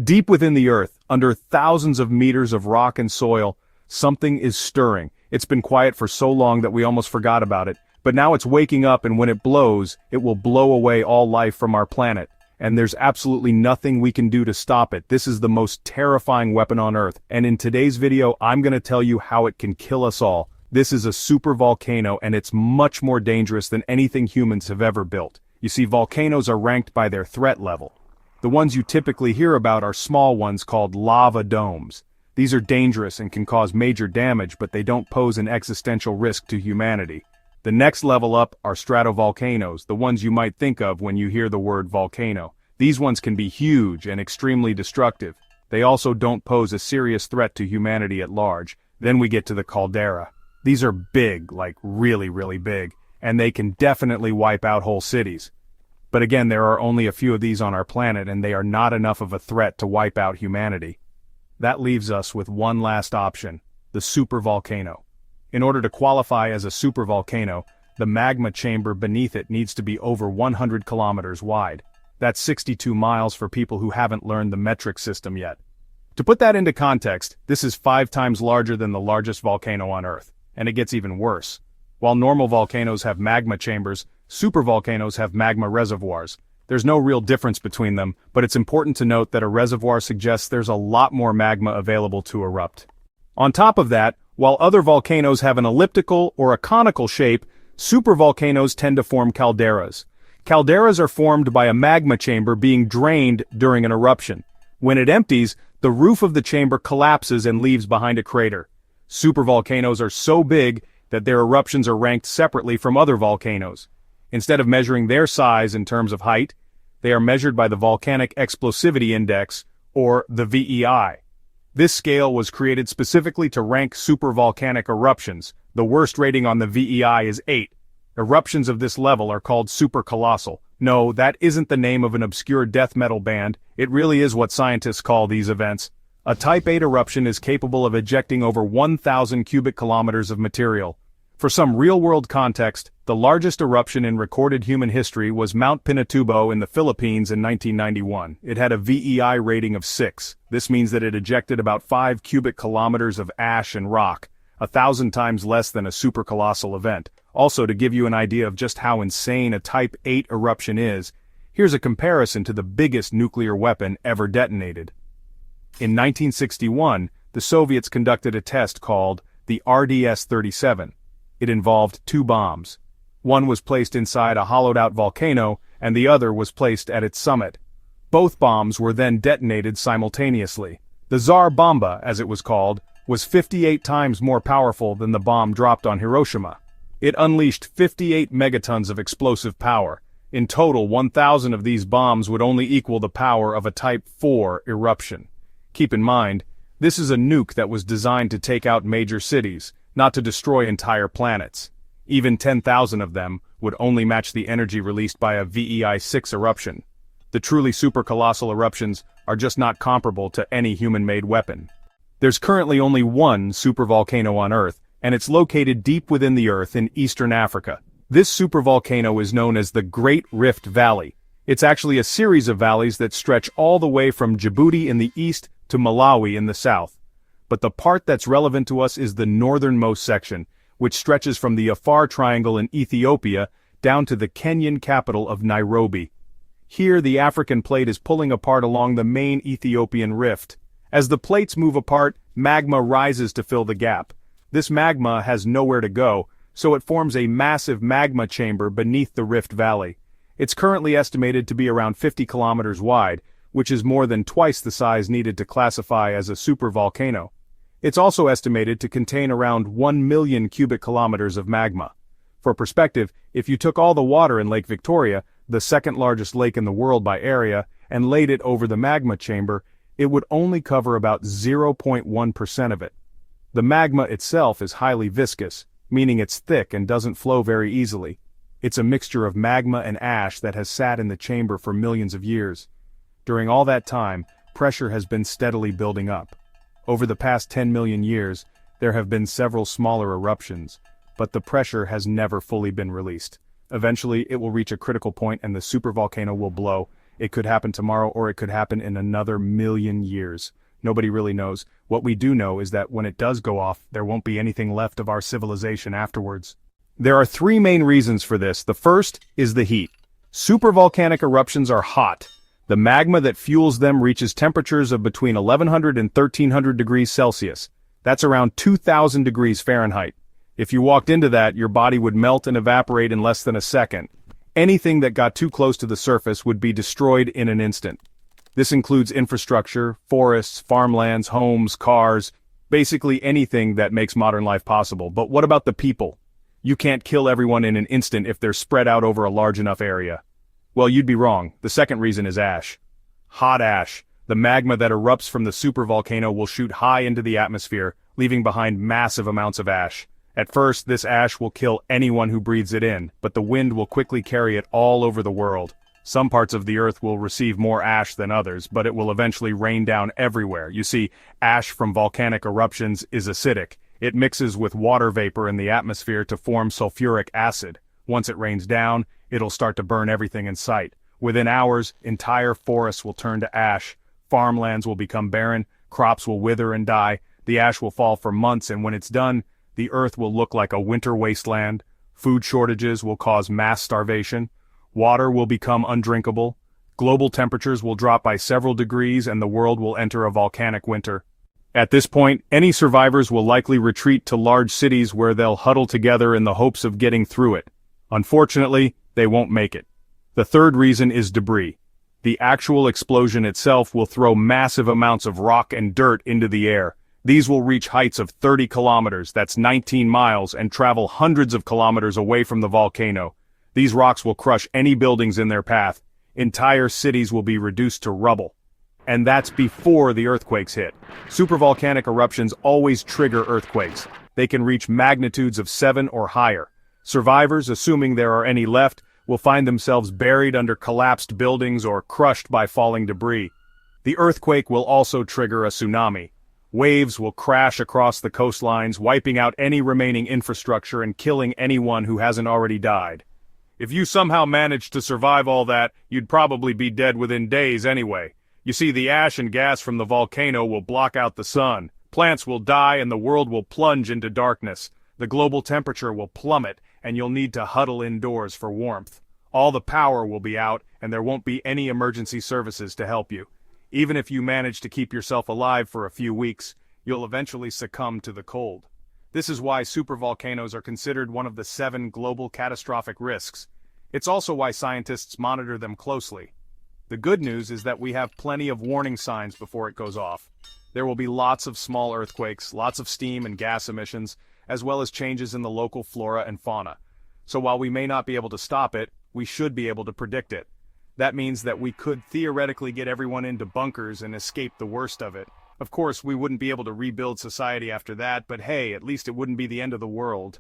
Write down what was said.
Deep within the earth, under thousands of meters of rock and soil, something is stirring. It's been quiet for so long that we almost forgot about it, but now it's waking up, and when it blows, it will blow away all life from our planet. And there's absolutely nothing we can do to stop it. This is the most terrifying weapon on Earth, and in today's video I'm gonna tell you how it can kill us all. This is a supervolcano, and it's much more dangerous than anything humans have ever built. You see, volcanoes are ranked by their threat level. The ones you typically hear about are small ones called lava domes. These are dangerous and can cause major damage, but they don't pose an existential risk to humanity. The next level up are stratovolcanoes, the ones you might think of when you hear the word volcano. These ones can be huge and extremely destructive. They also don't pose a serious threat to humanity at large. Then we get to the caldera. These are big, like really, really big, and they can definitely wipe out whole cities. But again, there are only a few of these on our planet, and they are not enough of a threat to wipe out humanity. That leaves us with one last option, the supervolcano. In order to qualify as a supervolcano, the magma chamber beneath it needs to be over 100 kilometers wide. That's 62 miles for people who haven't learned the metric system yet. To put that into context, this is 5 times larger than the largest volcano on Earth, and it gets even worse. While normal volcanoes have magma chambers, supervolcanoes have magma reservoirs. There's no real difference between them, but it's important to note that a reservoir suggests there's a lot more magma available to erupt. On top of that, while other volcanoes have an elliptical or a conical shape, supervolcanoes tend to form calderas. Calderas are formed by a magma chamber being drained during an eruption. When it empties, the roof of the chamber collapses and leaves behind a crater. Supervolcanoes are so big that their eruptions are ranked separately from other volcanoes. Instead of measuring their size in terms of height, they are measured by the Volcanic Explosivity Index, or the VEI. This scale was created specifically to rank supervolcanic eruptions. The worst rating on the VEI is 8. Eruptions of this level are called supercolossal. No, that isn't the name of an obscure death metal band. It really is what scientists call these events. A Type 8 eruption is capable of ejecting over 1,000 cubic kilometers of material. For some real-world context, the largest eruption in recorded human history was Mount Pinatubo in the Philippines in 1991. It had a VEI rating of 6. This means that it ejected about 5 cubic kilometers of ash and rock, 1,000 times less than a supercolossal event. Also, to give you an idea of just how insane a Type 8 eruption is, here's a comparison to the biggest nuclear weapon ever detonated. In 1961, the Soviets conducted a test called the RDS-37. It involved 2 bombs. One was placed inside a hollowed-out volcano, and the other was placed at its summit. Both bombs were then detonated simultaneously. The Tsar Bomba, as it was called, was 58 times more powerful than the bomb dropped on Hiroshima. It unleashed 58 megatons of explosive power. In total, 1,000 of these bombs would only equal the power of a Type 4 eruption. Keep in mind, this is a nuke that was designed to take out major cities, not to destroy entire planets. Even 10,000 of them would only match the energy released by a VEI 6 eruption. The truly supercolossal eruptions are just not comparable to any human-made weapon. There's currently only one supervolcano on Earth, and it's located deep within the Earth in eastern Africa. This supervolcano is known as the Great Rift Valley. It's actually a series of valleys that stretch all the way from Djibouti in the east to Malawi in the south. But the part that's relevant to us is the northernmost section, which stretches from the Afar Triangle in Ethiopia down to the Kenyan capital of Nairobi. Here, the African plate is pulling apart along the main Ethiopian rift. As the plates move apart, magma rises to fill the gap. This magma has nowhere to go, so it forms a massive magma chamber beneath the Rift Valley. It's currently estimated to be around 50 kilometers wide, which is more than twice the size needed to classify as a supervolcano. It's also estimated to contain around 1 million cubic kilometers of magma. For perspective, if you took all the water in Lake Victoria, the second largest lake in the world by area, and laid it over the magma chamber, it would only cover about 0.1% of it. The magma itself is highly viscous, meaning it's thick and doesn't flow very easily. It's a mixture of magma and ash that has sat in the chamber for millions of years. During all that time, pressure has been steadily building up. Over the past 10 million years, there have been several smaller eruptions, but the pressure has never fully been released. Eventually, it will reach a critical point and the supervolcano will blow, It could happen tomorrow or it could happen in another million years. Nobody really knows. What we do know is that when it does go off, there won't be anything left of our civilization afterwards. There are three main reasons for this. The first is the heat. Supervolcanic eruptions are hot. The magma that fuels them reaches temperatures of between 1100 and 1300 degrees Celsius. That's around 2000 degrees Fahrenheit. If you walked into that, your body would melt and evaporate in less than a second. Anything that got too close to the surface would be destroyed in an instant. This includes infrastructure, forests, farmlands, homes, cars, basically anything that makes modern life possible. But what about the people? You can't kill everyone in an instant if they're spread out over a large enough area. Well, you'd be wrong. The second reason is ash. Hot ash. The magma that erupts from the supervolcano will shoot high into the atmosphere, leaving behind massive amounts of ash. At first, this ash will kill anyone who breathes it in, but the wind will quickly carry it all over the world. Some parts of the earth will receive more ash than others, but it will eventually rain down everywhere. You see, ash from volcanic eruptions is acidic. It mixes with water vapor in the atmosphere to form sulfuric acid. Once it rains down, it'll start to burn everything in sight. Within hours, entire forests will turn to ash. Farmlands will become barren, crops will wither and die. The ash will fall for months, and when it's done, the earth will look like a winter wasteland. Food shortages will cause mass starvation. Water will become undrinkable. Global temperatures will drop by several degrees and the world will enter a volcanic winter. At this point, any survivors will likely retreat to large cities where they'll huddle together in the hopes of getting through it. Unfortunately, they won't make it. The third reason is debris. The actual explosion itself will throw massive amounts of rock and dirt into the air. These will reach heights of 30 kilometers, that's 19 miles, and travel hundreds of kilometers away from the volcano. These rocks will crush any buildings in their path. Entire cities will be reduced to rubble. And that's before the earthquakes hit. Supervolcanic eruptions always trigger earthquakes. They can reach magnitudes of 7 or higher. Survivors, assuming there are any left, will find themselves buried under collapsed buildings or crushed by falling debris. The earthquake will also trigger a tsunami. Waves will crash across the coastlines, wiping out any remaining infrastructure and killing anyone who hasn't already died. If you somehow managed to survive all that, you'd probably be dead within days anyway. You see, the ash and gas from the volcano will block out the sun. Plants will die and the world will plunge into darkness. The global temperature will plummet and you'll need to huddle indoors for warmth. All the power will be out and there won't be any emergency services to help you. Even if you manage to keep yourself alive for a few weeks, you'll eventually succumb to the cold. This is why supervolcanoes are considered one of the 7 global catastrophic risks. It's also why scientists monitor them closely. The good news is that we have plenty of warning signs before it goes off. There will be lots of small earthquakes, lots of steam and gas emissions, as well as changes in the local flora and fauna. So while we may not be able to stop it, we should be able to predict it. That means that we could theoretically get everyone into bunkers and escape the worst of it. Of course, we wouldn't be able to rebuild society after that, but hey, at least it wouldn't be the end of the world.